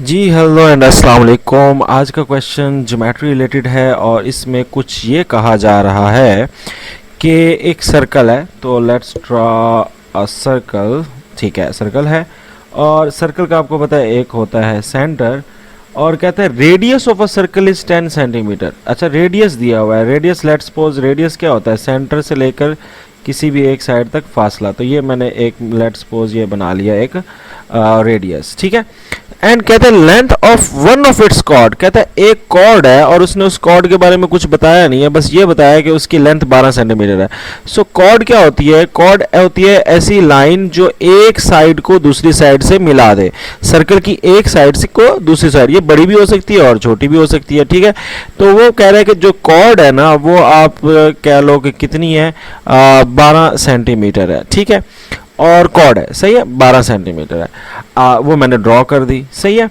Ji hello and अस्सलाम वालेकुम। आज का क्वेश्चन ज्योमेट्री रिलेटेड है और इसमें कुछ ये कहा जा रहा है कि एक सर्कल है, तो लेट्स ड्रॉ अ सर्कल। ठीक है, सर्कल है और सर्कल का आपको पता है एक होता है सेंटर और कहता है radius of a circle is 10 centimetre. अच्छा, रेडियस दिया हुआ है। रेडियस, लेट्स सपोज रेडियस क्या होता है, सेंटर से लेकर किसी भी एक साइड तक फासला। तो ये मैंने एक लेट्स सपोज ये बना लिया एक रेडियस। ठीक है, एंड कहते हैं length of one of its chord. कहता है एक कॉर्ड है और उसने उस कॉर्ड के बारे में कुछ बताया नहीं है, बस ये बताया कि उसकी लेंथ 12 सेंटीमीटर है। सो कॉर्ड क्या होती है? कॉर्ड होती है ऐसी लाइन जो एक साइड को दूसरी साइड से मिला दे। सर्कल की एक साइड से को दूसरी साइड, ये बड़ी भी हो सकती है और छोटी भी हो सकती है। ठीक है, तो वो कह रहा है कि जो कॉर्ड है ना वो आप कह लो कि कितनी है, 12 सेंटीमीटर है। ठीक है, और कॉर्ड है, सही है, 12 सेंटीमीटर है। वो मैंने ड्रॉ कर दी, सही है।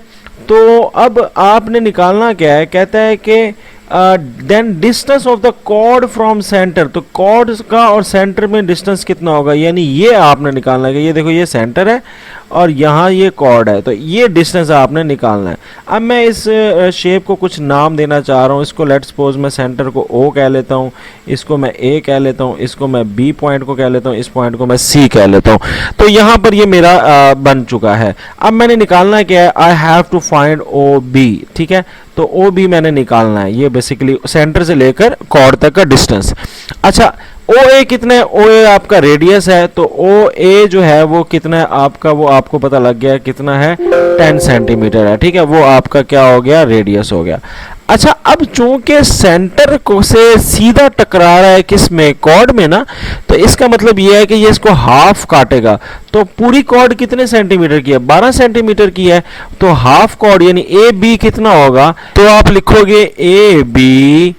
तो अब आपने निकालना क्या है, कहता है कि then distance of the chord from centre. तो कॉर्ड का और सेंटर में डिस्टेंस कितना होगा, यानी ये आपने निकालना है कि ये देखो ये सेंटर है और यहाँ ये कॉर्ड है, तो ये डिस्टेंस आपने निकालना है। अब मैं इस शेप को कुछ नाम देना चाह रहा हूँ। इसको लेट्स सपोज मैं सेंटर को O कह लेता हूँ, इसको मैं A कह लेता हूँ, इसको मैं B पॉइंट को कह लेता हूँ, इस पॉइंट को मैं C कह लेता हूँ। तो यहाँ पर ये मेरा बन चुका है। अब मैंने निकालना क्या है, I have to find OB। ठीक है, तो OB मैंने निकालना है, ये बेसिकली सेंटर से लेकर कॉर्ड तक का डिस्टेंस। अच्छा, OA कितना है? OA आपका रेडियस है, तो OA जो है वो कितना है आपका, वो आपको पता लग गया कितना है, 10 सेंटीमीटर है। ठीक है, वो आपका क्या हो गया, रेडियस हो गया। अच्छा, अब चूंकि सेंटर को से सीधा टकरा रहा है किस में, कॉर्ड में ना, तो इसका मतलब ये है कि ये इसको हाफ काटेगा। तो पूरी कॉर्ड कितने सेंटीमीटर की है, 12 सेंटीमीटर की है, तो हाफ कॉर्ड यानी AB कितना होगा, तो आप लिखोगे AB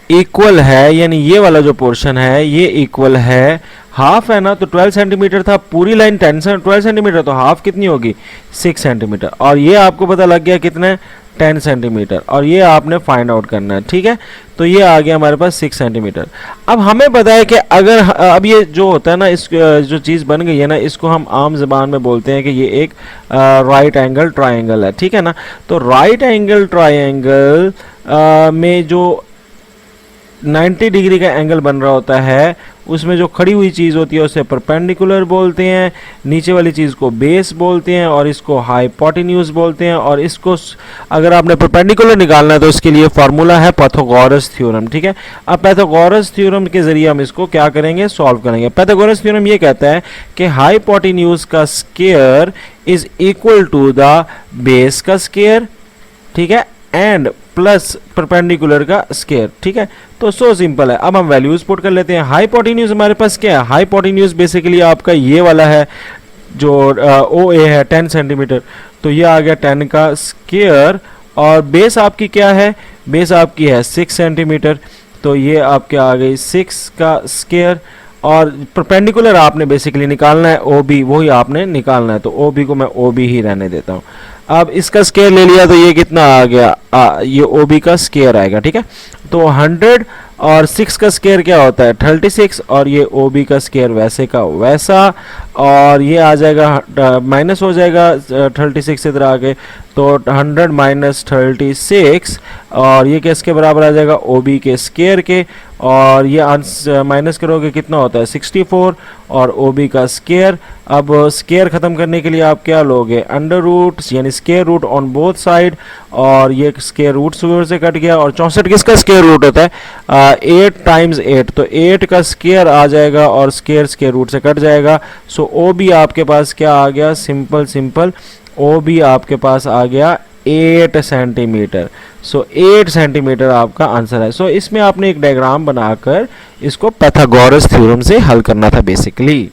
इक्वल है, यानी ये वाला जो पोर्शन है ये इक्वल है, हाफ है ना, तो 12 सेंटीमीटर था, पूरी लाइन 12 सेंटीमीटर, तो हाफ कितनी होगी, 6 सेंटीमीटर। और ये आपको पता लग गया कितने, 10 सेंटीमीटर, और ये आपने फाइंड आउट करना है। ठीक है, तो ये आ गया हमारे पास 6 सेंटीमीटर। अब हमें पता है कि अगर अब ये जो होता है ना, इस जो चीज़ बन गई है ना, इसको हम आम जबान में बोलते हैं कि ये एक राइट एंगल ट्राइंगल है। ठीक है ना, तो राइट एंगल ट्राइंगल में जो 90 डिग्री का एंगल बन रहा होता है, उसमें जो खड़ी हुई चीज़ होती है उसे परपेंडिकुलर बोलते हैं, नीचे वाली चीज़ को बेस बोलते हैं और इसको हाइपोटेन्यूज बोलते हैं। और इसको अगर आपने परपेंडिकुलर निकालना है तो इसके लिए फार्मूला है पाइथागोरस थ्योरम। ठीक है, अब पाइथागोरस थ्योरम के जरिए हम इसको क्या करेंगे, सॉल्व करेंगे। पाइथागोरस थ्योरम ये कहता है कि हाइपोटेन्यूज का square is equal to the base का स्क्वायर, ठीक है, एंड प्लस परपेंडिकुलर का स्क्वायर। ठीक है, तो सो सिंपल है। अब हम वैल्यूज पुट कर लेते हैं। हाइपोटेन्यूज हमारे पास क्या है, हाइपोटेन्यूज बेसिकली आपका ये वाला है जो OA है 10 सेंटीमीटर, तो ये आ गया 10 का स्क्वायर, और बेस आपकी क्या है, बेस आपकी है 6 सेंटीमीटर, तो ये आपके आ गई 6 का स्क्वायर, और परपेंडिकुलर आपने बेसिकली निकालना है OB, वही आपने निकालना है, तो OB को मैं OB ही रहने देता हूँ। अब इसका स्क्वायर ले लिया तो ये कितना आ गया, ये OB का स्क्वायर आएगा। ठीक है, तो 100 और 6 का स्क्वायर क्या होता है, 36, और ये OB का स्क्वायर वैसे का वैसा, और ये आ जाएगा माइनस हो जाएगा 36 इधर आगे, तो 100 माइनस 36, और ये किसके बराबर आ जाएगा, OB के स्क्वायर के, और ये माइनस करोगे कितना होता है 64, और OB का स्क्वायर। अब स्क्वायर खत्म करने के लिए आप क्या लोगे, अंडर रूट यानी square root on both side, और ये स्क्वायर रूट से कट गया। और 64 किसका स्क्वायर रूट होता है, 8 टाइम्स 8, तो 8 का स्क्वायर आ जाएगा और स्क्वायर रूट से कट जाएगा। सो OB आपके पास क्या आ गया, सिंपल OB आपके पास आ गया 8 सेंटीमीटर। सो 8 सेंटीमीटर आपका आंसर है। सो इसमें आपने एक डायग्राम बनाकर इसको पाइथागोरस थ्योरम से हल करना था बेसिकली।